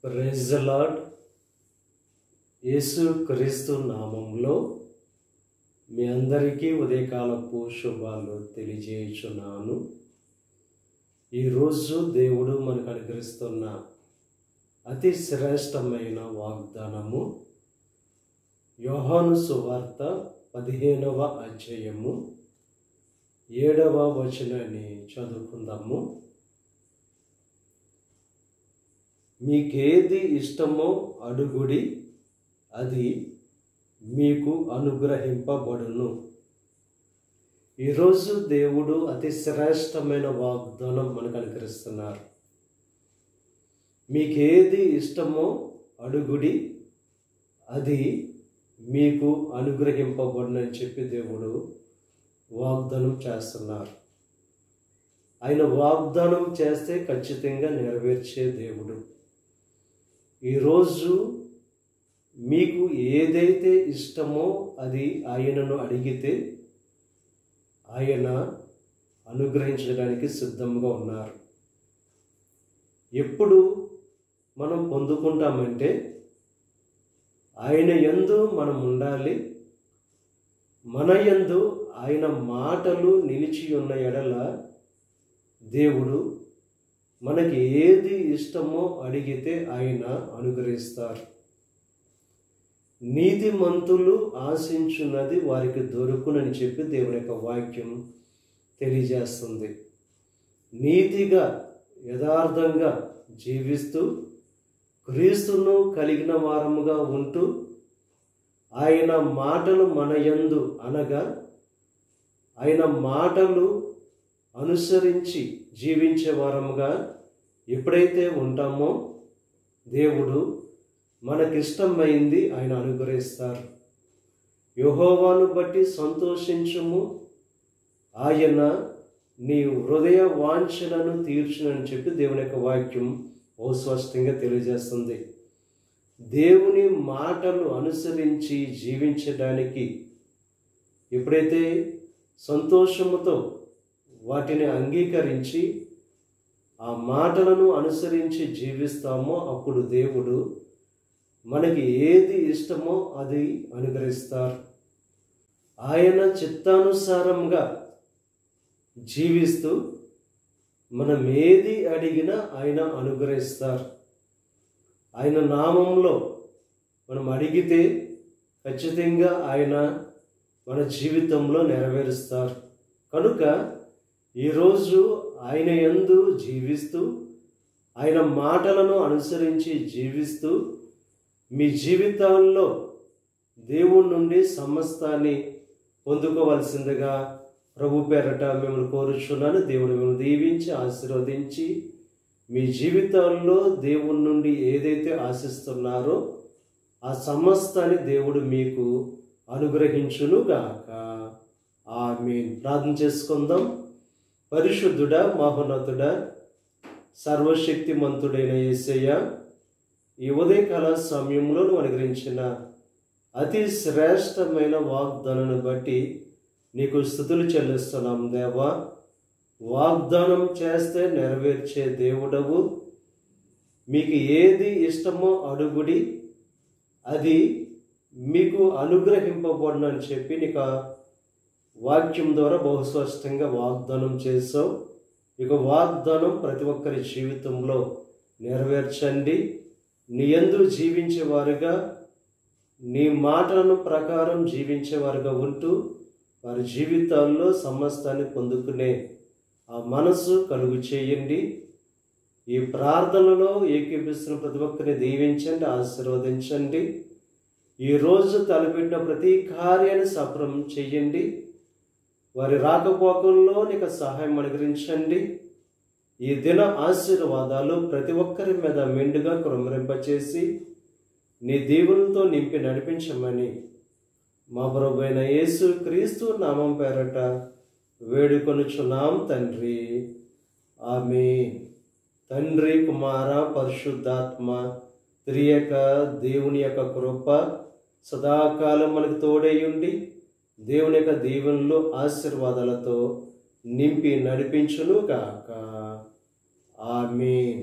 Praise the lord. యేసు క్రీస్తు నామంలో మీ అందరికీ ఉదయకాలపు శుభాలు తెలియజేయుచున్నాను. ఈరోజు దేవుడు మనకు అనుగ్రహిస్తున్న అతి శ్రేష్టమైన వాగ్దానము యోహాను సువార్త 15వ అధ్యాయము 7వ వచనాన్ని చదువుకుందాము. మీకేది ఇష్టమో అడుగుడి, అది మీకు అనుగ్రహింపబడును. ఈరోజు దేవుడు అతి శ్రేష్టమైన వాగ్దానం మనకు అనుగ్రహిస్తున్నారు. మీకేది ఇష్టమో అడుగుడి, అది మీకు అనుగ్రహింపబడునని చెప్పి దేవుడు వాగ్దానం చేస్తున్నారు. ఆయన వాగ్దానం చేస్తే ఖచ్చితంగా నెరవేర్చే దేవుడు. ఈరోజు మీకు ఏదైతే ఇష్టమో అది ఆయనను అడిగితే ఆయన అనుగ్రహించడానికి సిద్ధంగా ఉన్నారు. ఎప్పుడు మనం పొందుకుంటామంటే ఆయన యందు మనం ఉండాలి. మన యందు ఆయన మాటలు నిలిచి ఉన్న ఎడల దేవుడు మనకి ఏది ఇష్టమో అడిగితే ఆయన అనుగ్రహిస్తారు. నీతిమంతులు ఆశించున్నది వారికి దొరుకునని చెప్పి దేవుని యొక్క వాక్యం తెలియజేస్తుంది. నీతిగా యథార్థంగా జీవిస్తూ క్రీస్తును కలిగిన వారముగా ఉంటూ ఆయన మాటలు మన యందు అనగా ఆయన మాటలు అనుసరించి జీవించే వారముగా ఎప్పుడైతే ఉంటామో దేవుడు మనకిష్టమైంది ఆయన అనుగ్రహిస్తారు. యెహోవాను బట్టి సంతోషించుము, ఆయన నీ హృదయ వాంఛలను తీర్చునని చెప్పి దేవుని యొక్క వాక్యం స్పష్టంగా తెలియజేస్తుంది. దేవుని మాటలు అనుసరించి జీవించడానికి ఎప్పుడైతే సంతోషముతో వాటిని అంగీకరించి ఆ మాటలను అనుసరించి జీవిస్తామో అప్పుడు దేవుడు మనకి ఏది ఇష్టమో అది అనుగ్రహిస్తారు. ఆయన చిత్తానుసారంగా జీవిస్తూ మనం ఏది అడిగినా ఆయన అనుగ్రహిస్తారు. ఆయన నామంలో మనం అడిగితే ఖచ్చితంగా ఆయన మన జీవితంలో నెరవేరుస్తారు. కనుక ఈరోజు ఆయన యందు జీవిస్తూ ఆయన మాటలను అనుసరించి జీవిస్తూ మీ జీవితాల్లో దేవుని నుండి సమస్తాన్ని పొందుకోవలసిందిగా ప్రభు పేరట మిమ్మల్ని కోరుచున్నాను. దేవుడు మిమ్మల్ని దీవించి ఆశీర్వదించి మీ జీవితాల్లో దేవుని నుండి ఏదైతే ఆశిస్తున్నారో ఆ సమస్తాన్ని దేవుడు మీకు అనుగ్రహించును గాక. ఆమేన్. ప్రార్థన చేసుకుందాం. పరిశుద్ధుడా, మహోన్నతుడా, సర్వశక్తిమంతుడైన యేసయ్య, ఈ ఉదయకాల సమయంలో నువ్వు అనుగ్రహించిన అతి శ్రేష్టమైన వాగ్దానాన్ని బట్టి నీకు స్తుతులు చెల్లిస్తున్నాం దేవా. వాగ్దానం చేస్తే నెరవేర్చే దేవుడవు. మీకు ఏది ఇష్టమో అడుగుడి, అది మీకు అనుగ్రహింపబడునని చెప్పి నీకు వాక్యం ద్వారా బహుస్పష్టంగా వాగ్దానం చేసావు. ఇక వాగ్దానం ప్రతి ఒక్కరి జీవితంలో నెరవేర్చండి. నీ యందు జీవించేవారుగా, నీ మాటలను ప్రకారం జీవించేవారుగా ఉంటూ వారి జీవితాల్లో సమస్తాన్ని పొందుకునే ఆ మనసు కలుగు చేయండి. ఈ ప్రార్థనలో ఏకీపిస్తున్న ప్రతి ఒక్కరిని దీవించండి, ఆశీర్వదించండి. ఈరోజు తలపెట్టిన ప్రతి కార్యాన్ని సఫలం చెయ్యండి. వారి రాకపోకల్లో నీకు సహాయం అనుగ్రహించండి. ఈ దిన ఆశీర్వాదాలు ప్రతి ఒక్కరి మీద మెండుగా కుమ్మరింపచేసి నీ దీవులతో నింపి నడిపించమని మా ప్రభువైన యేసు క్రీస్తు నామం పేరట వేడుకొనుచున్నాం తండ్రి. ఆమేన్. తండ్రి, కుమార, పరిశుద్ధాత్మ త్రియక దేవుని యొక్క కృప సదాకాలం మనకు తోడైయుండి దేవుని యొక్క దీవెనలు ఆశీర్వాదాలతో నింపి నడిపించును గాక. ఆమేన్.